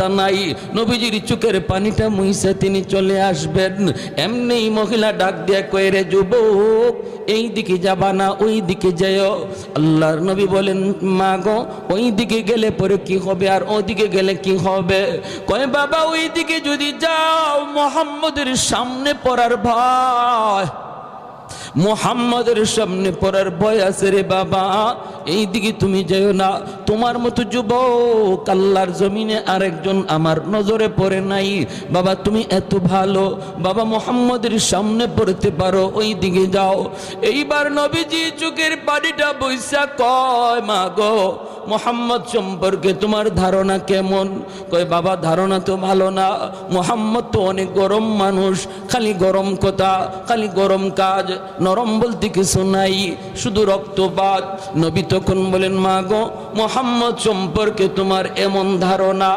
কথা নাই, নবীজির চোখের পানিটা মুইছে তিনি চলে আসবেন। এমনি মহিলা ডাক দিয়ে কয়, রে যুবক, এই দিকে যাবা না ওই দিকে যেও। আল্লাহর নবী বলেন, মা গো, ওই দিকে গেলে পরে কি হবে আর ওদিকে গেলে কি হবে? কয়, বাবা ওই দিকে যদি যাও মুহাম্মদের সামনে পড়ার ভয়, মুহাম্মদের সামনে পড়ার ভয় আছে রে বাবা, এই দিকে তুমি যেও না। তোমার মতো যুবক আল্লাহর জমিনে আরেকজন আমার নজরে পড়ে নাই। বাবা তুমি এত ভালো, বাবা মুহাম্মদের সামনে পড়তে পারো, ওই দিকে যাও। এইবার নবীজি চোখের পানিটা বইসা কয়, মা গো, মুহাম্মদ সম্পর্কে তোমার ধারণা কেমন? কয়, বাবা ধারণা তো ভালো না, মুহাম্মদ তো অনেক গরম মানুষ, খালি গরম কথা, খালি গরম কাজ, নরম বলতে কিছু নাই, শুধু রক্তপাত। নবী তখন বলেন, মা গো, মুহাম্মদ সম্পর্কে তোমার এমন ধারণা,